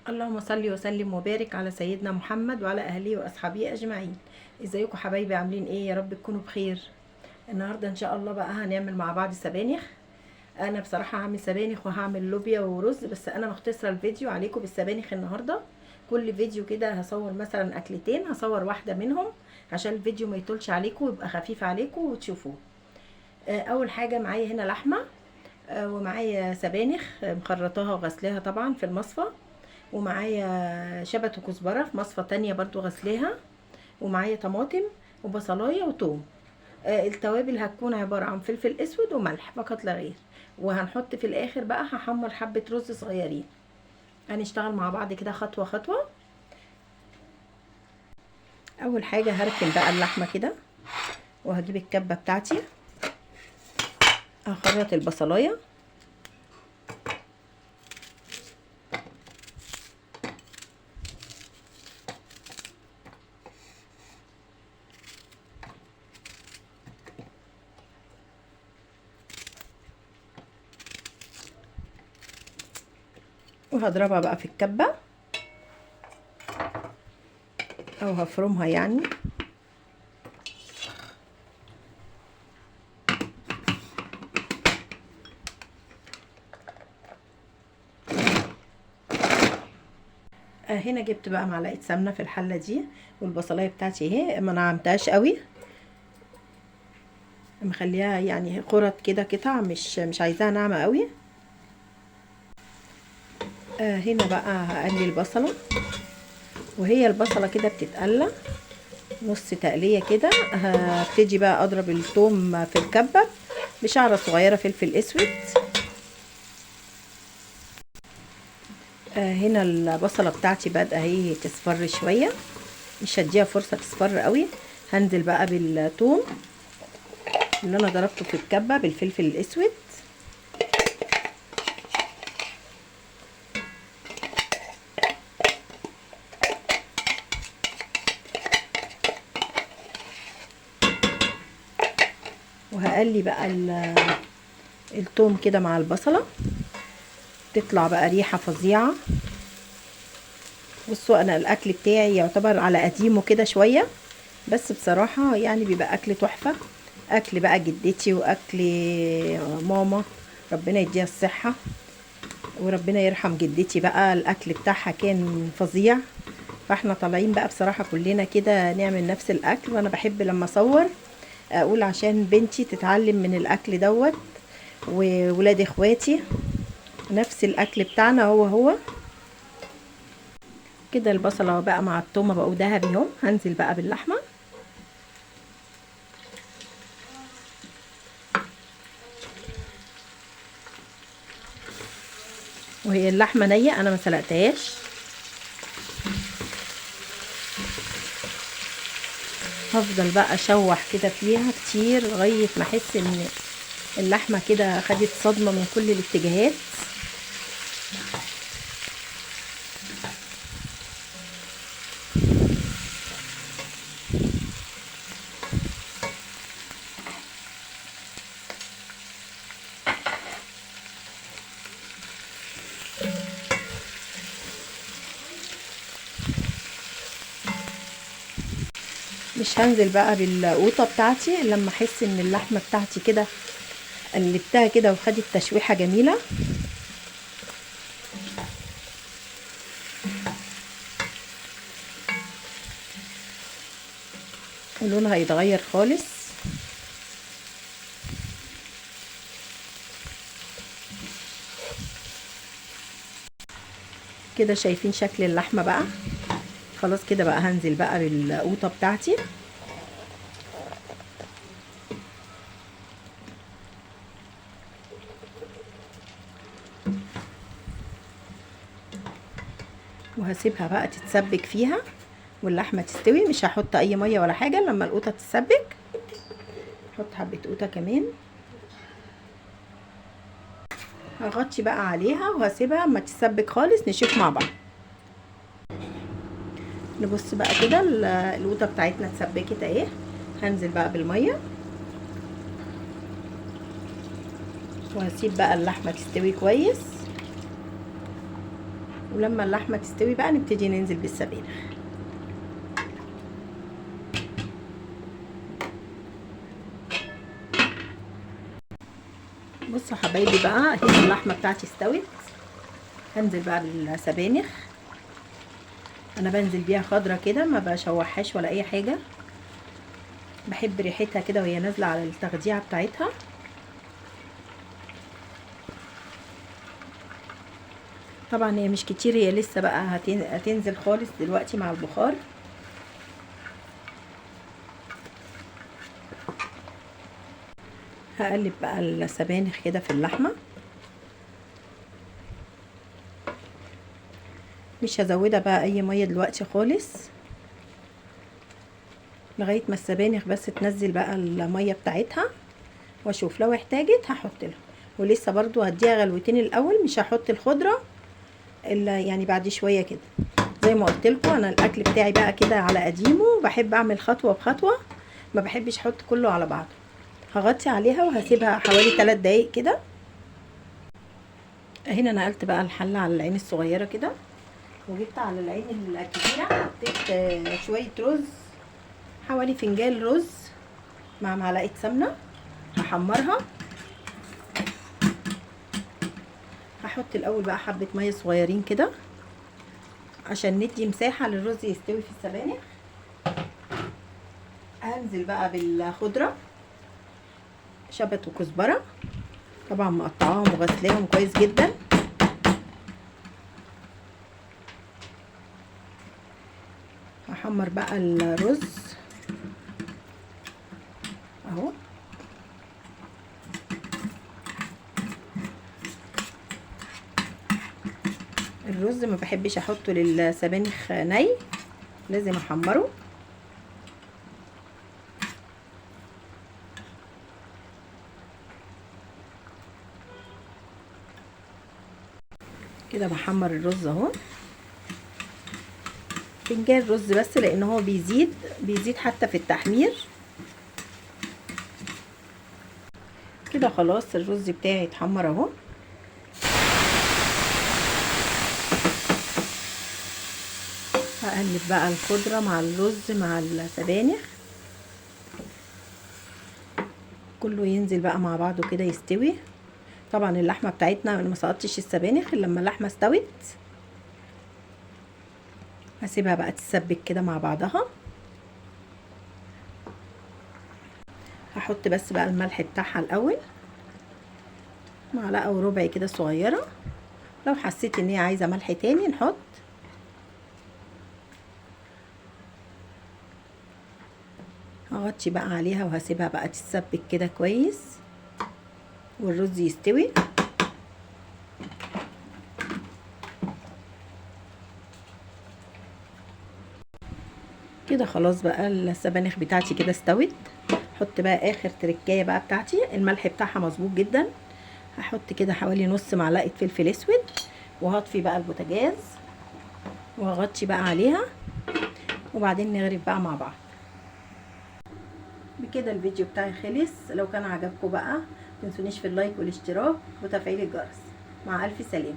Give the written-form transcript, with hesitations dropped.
اللهم صل وسلم وبارك على سيدنا محمد وعلى اهله واصحابه اجمعين. ازيكم حبايبي؟ عاملين ايه؟ يا رب تكونوا بخير. النهارده ان شاء الله بقى هنعمل مع بعض سبانخ. انا بصراحه هعمل سبانخ وهعمل لوبيا ورز، بس انا مختصره الفيديو عليكم بالسبانخ النهارده. كل فيديو كده هصور مثلا اكلتين، هصور واحده منهم عشان الفيديو ما يطولش عليكم ويبقى خفيف عليكم وتشوفوه. اول حاجه معايا هنا لحمه، ومعايا سبانخ مخرطاها وغسلاها طبعا في المصفى، ومعايا شبت وكزبره في مصفى تانية برضو غسلاها، ومعايا طماطم وبصلايه وتوم. التوابل هتكون عباره عن فلفل اسود وملح فقط لا غير. وهنحط في الاخر بقى هحمر حبه رز صغيرين. هنشتغل مع بعض كده خطوه خطوه. اول حاجه هركن بقى اللحمه كده، وهجيب الكبه بتاعتي، هخرط البصلايه، وهضربها بقى في الكبه او هفرمها يعني. هنا جبت بقى معلقه سمنه في الحله دي، والبصلايه بتاعتي اهي ما نعمتهاش قوي، مخليها يعني خرط كده قطع، مش عايزاها ناعمه قوي. هنا بقى هقلي البصله، وهي البصله كده بتتقلى نص تقليه كده، هبتدي بقى اضرب الثوم في الكبه بشعره صغيره فلفل اسود. هنا البصله بتاعتي بدأ اهي تصفر شويه، مش هديها فرصه تصفر قوي. هنزل بقى بالثوم اللي انا ضربته في الكبه بالفلفل الاسود، وهقلي بقى الثوم كده مع البصله، تطلع بقى ريحه فظيعه. بصوا انا الاكل بتاعي يعتبر على قديمه كده شويه، بس بصراحه يعني بيبقى اكل تحفه، اكل بقى جدتي واكل ماما، ربنا يديها الصحه وربنا يرحم جدتي بقى، الاكل بتاعها كان فظيع. فاحنا طالعين بقى بصراحه كلنا كده نعمل نفس الاكل، وانا بحب لما اصور اقول عشان بنتي تتعلم من الاكل دوت، وولاد اخواتي نفس الاكل بتاعنا هو هو كده. البصله بقى مع التومه بقوا دهبي اهو. هنزل بقى باللحمه، وهي اللحمه نيه انا ما سلقتهاش. هفضل بقى اشوح كده فيها كتير لغايه ما احس ان اللحمه كده خدت صدمه من كل الاتجاهات. مش هنزل بقى بالقوطه بتاعتي لما احس ان اللحمه بتاعتي كده قلبتها كده وخدت تشويحه جميله. ولونها هيتغير خالص. كده شايفين شكل اللحمه بقى؟ خلاص كده بقى هنزل بقى بالقوطه بتاعتي، وهسيبها بقى تتسبك فيها واللحمه تستوي. مش هحط اي ميه ولا حاجه لما القوطه تتسبك. احط حبه قوطه كمان، هغطي بقى عليها وهسيبها اما تتسبك خالص نشوف مع بعض. نبص بقى كده القوطه بتاعتنا اتسبكت اهي. هنزل بقى بالميه، وهسيب بقى اللحمه تستوي كويس، ولما اللحمه تستوي بقى نبتدي ننزل بالسبانخ. بصوا حبايبي بقى، هنا اللحمه بتاعتي استوت. هنزل بقى بالسبانخ. انا بنزل بيها خضره كده، ما بشوحهاش ولا اي حاجه، بحب ريحتها كده وهي نازله على التخديعه بتاعتها. طبعا هي مش كتير، هي لسه بقى هتنزل خالص دلوقتي مع البخار. هقلب بقى السبانخ كده في اللحمه، مش هزودها بقى اي ميه دلوقتي خالص، لغايه ما السبانخ بس تنزل بقى الميه بتاعتها، واشوف لو احتاجت هحط لها. ولسه برضو هديها غلوتين الاول، مش هحط الخضره الا يعني بعد شويه كده. زي ما قلت لكم انا الاكل بتاعي بقى كده على قديمه، بحب اعمل خطوه بخطوه، ما بحبش احط كله على بعضه. هغطي عليها وهسيبها حوالي 3 دقايق كده. هنا نقلت بقى الحله على العين الصغيره كده، وجبت على العين الكبيره حطيت شويه رز، حوالي فنجان رز مع معلقه سمنه، هحمرها. هحط الاول بقى حبه ميه صغيرين كده عشان ندي مساحه للرز يستوي في السبانخ. هنزل بقى بالخضره، شبت وكزبره، طبعا مقطعاهم وغسلاهم كويس جدا. هحمر بقى الرز اهو. الرز ما بحبش احطه للسبانخ ني، لازم احمره. كده بحمر الرز اهو، فنجان رز بس، لان هو بيزيد حتى في التحمير. كده خلاص الرز بتاعي اتحمر اهو. هقلب بقى الخضره مع الرز مع السبانخ، كله ينزل بقى مع بعضه كده يستوي. طبعا اللحمه بتاعتنا ما سقطتش السبانخ الا لما اللحمه استوت. هسيبها بقى تتسبك كده مع بعضها. هحط بس بقى الملح بتاعها الاول، معلقه وربع كده صغيره، لو حسيت ان هي عايزه ملح تاني نحط. هغطي بقى عليها وهسيبها بقى تتسبك كده كويس والرز يستوي. كده خلاص بقى السبانخ بتاعتي كده استوت. احط بقى اخر تركايه بقى بتاعتي، الملح بتاعها مظبوط جدا. هحط كده حوالي نص معلقه فلفل اسود، وهطفي بقى البوتاجاز وهغطي بقى عليها، وبعدين نغرف بقى مع بعض. بكده الفيديو بتاعي خلص. لو كان عجبكم بقى متنسونيش في اللايك والاشتراك وتفعيل الجرس. مع الف سلامه.